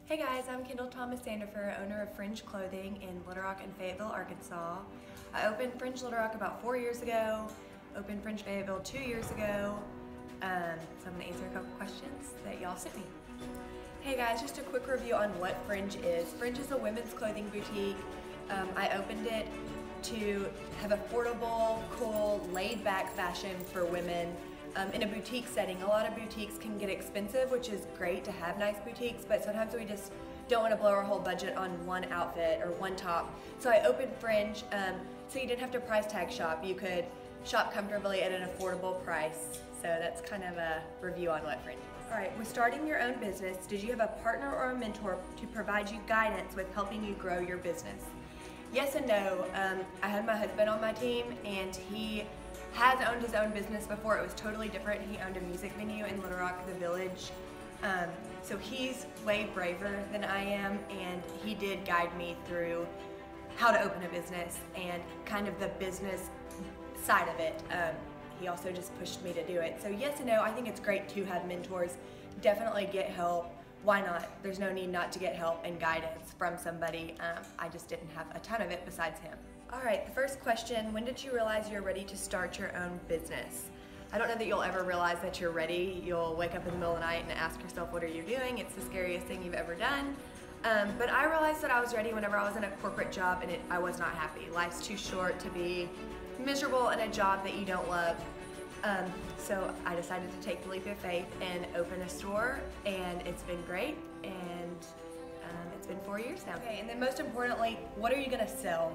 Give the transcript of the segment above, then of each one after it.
Hey guys, I'm Kendall Sandifer, owner of Fringe Clothing in Little Rock and Fayetteville, Arkansas. I opened Fringe Little Rock about 4 years ago, opened Fringe Fayetteville 2 years ago, so I'm going to answer a couple questions that y'all sent me. Hey guys, just a quick review on what Fringe is. Fringe is a women's clothing boutique. I opened it to have affordable, cool, laid-back fashion for women. In a boutique setting. A lot of boutiques can get expensive, which is great to have nice boutiques, but sometimes we just don't want to blow our whole budget on one outfit or one top. So I opened Fringe so you didn't have to price tag shop. You could shop comfortably at an affordable price. So that's kind of a review on what Fringe is. Alright, with starting your own business, did you have a partner or a mentor to provide you guidance with helping you grow your business? Yes and no. I had my husband on my team, and he has owned his own business before. It was totally different. He owned a music venue in Little Rock, the Village. So he's way braver than I am, and he did guide me through how to open a business and kind of the business side of it. He also just pushed me to do it. So yes and no, I think it's great to have mentors. Definitely get help. Why not? There's no need not to get help and guidance from somebody. I just didn't have a ton of it besides him. Alright, the first question, when did you realize you're ready to start your own business? I don't know that you'll ever realize that you're ready. You'll wake up in the middle of the night and ask yourself, what are you doing? It's the scariest thing you've ever done. But I realized that I was ready whenever I was in a corporate job and I was not happy. Life's too short to be miserable in a job that you don't love. So I decided to take the leap of faith and open a store, and it's been great, and it's been 4 years now. Okay, and then most importantly, what are you gonna sell?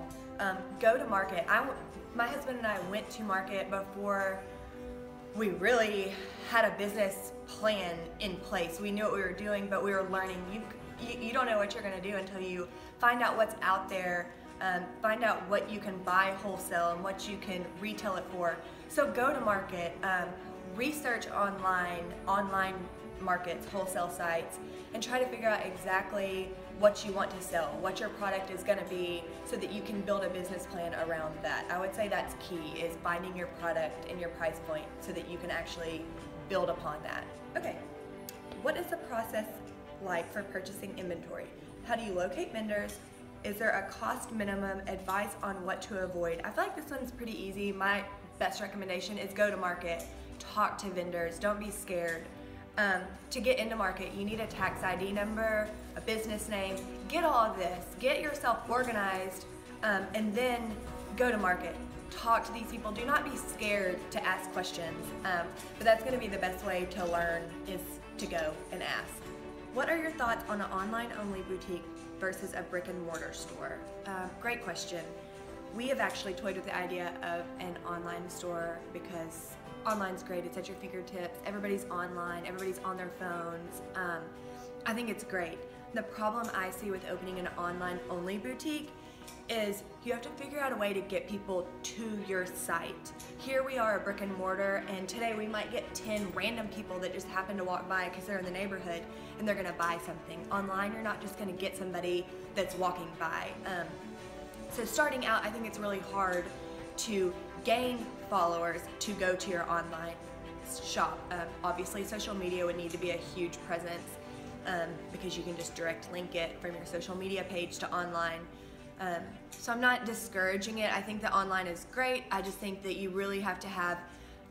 Go to market. My husband and I went to market before we really had a business plan in place. We knew what we were doing, but we were learning. You don't know what you're gonna do until you find out what's out there, find out what you can buy wholesale and what you can retail it for. So go to market, research online markets, wholesale sites, and try to figure out exactly what you want to sell, what your product is going to be, so that you can build a business plan around that. I would say that's key, is finding your product and your price point so that you can actually build upon that. Okay, what is the process like for purchasing inventory? How do you locate vendors? Is there a cost minimum? Advice on what to avoid? I feel like this one's pretty easy. My best recommendation is go to market, talk to vendors, don't be scared. To get into market, you need a tax ID number, a business name, get all of this, get yourself organized, and then go to market. Talk to these people. Do not be scared to ask questions, but that's going to be the best way to learn, is to go and ask. What are your thoughts on an online-only boutique versus a brick-and-mortar store? Great question. We have actually toyed with the idea of an online store because online's great, it's at your fingertips, everybody's online, everybody's on their phones. I think it's great. The problem I see with opening an online-only boutique is you have to figure out a way to get people to your site. Here we are, a brick and mortar, and today we might get 10 random people that just happen to walk by because they're in the neighborhood and they're gonna buy something. Online, you're not just gonna get somebody that's walking by. So starting out, I think it's really hard to gain followers to go to your online shop. Obviously, social media would need to be a huge presence because you can just direct link it from your social media page to online. So I'm not discouraging it. I think that online is great. I just think that you really have to have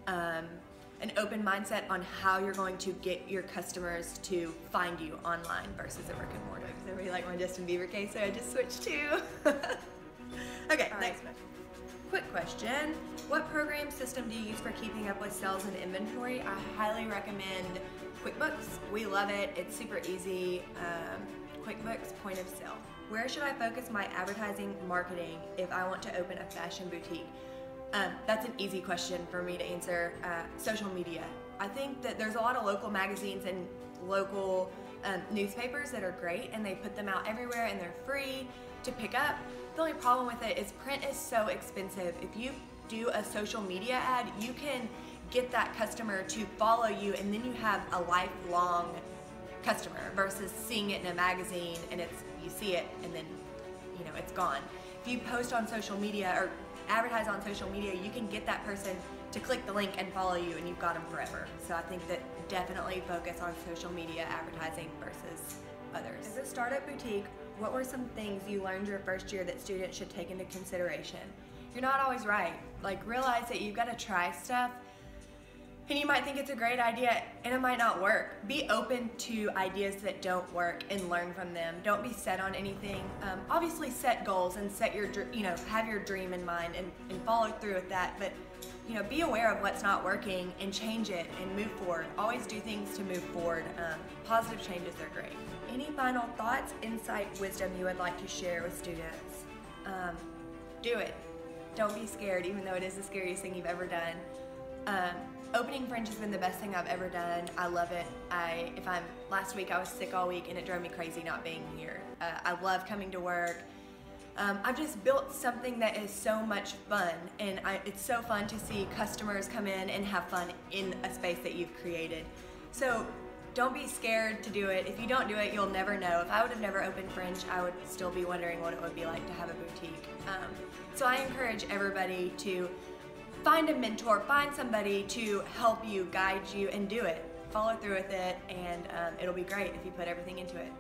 an open mindset on how you're going to get your customers to find you online versus a brick and mortar. Because I really like my Justin Bieber case, so I just switched to. Okay, next one. Quick question. What program system do you use for keeping up with sales and inventory? I highly recommend QuickBooks. We love it. It's super easy. QuickBooks, point of sale. Where should I focus my advertising marketing if I want to open a fashion boutique? That's an easy question for me to answer. Social media. I think that there's a lot of local magazines and local newspapers that are great, and they put them out everywhere and they're free to pick up. The only problem with it is print is so expensive. If you do a social media ad, you can get that customer to follow you, and then you have a lifelong customer versus seeing it in a magazine and you see it and then it's gone. If you post on social media or advertise on social media, you can get that person to click the link and follow you, and you've got them forever. So I think that definitely focus on social media advertising versus others. Is this Startup Boutique, what were some things you learned your first year that students should take into consideration? You're not always right. Like, realize that you've got to try stuff, and you might think it's a great idea and it might not work. Be open to ideas that don't work and learn from them. Don't be set on anything. Obviously set goals and set your, have your dream in mind and follow through with that, but be aware of what's not working and change it and move forward. Always do things to move forward. Positive changes are great. Any final thoughts, insight, wisdom you would like to share with students? Do it. Don't be scared, even though it is the scariest thing you've ever done. Opening Fringe has been the best thing I've ever done. I love it. Last week I was sick all week and it drove me crazy not being here. I love coming to work. I've just built something that is so much fun, and it's so fun to see customers come in and have fun in a space that you've created. So don't be scared to do it. If you don't do it, you'll never know. If I would have never opened Fringe, I would still be wondering what it would be like to have a boutique. So I encourage everybody to find a mentor, find somebody to help you, guide you, and do it. Follow through with it, and it'll be great if you put everything into it.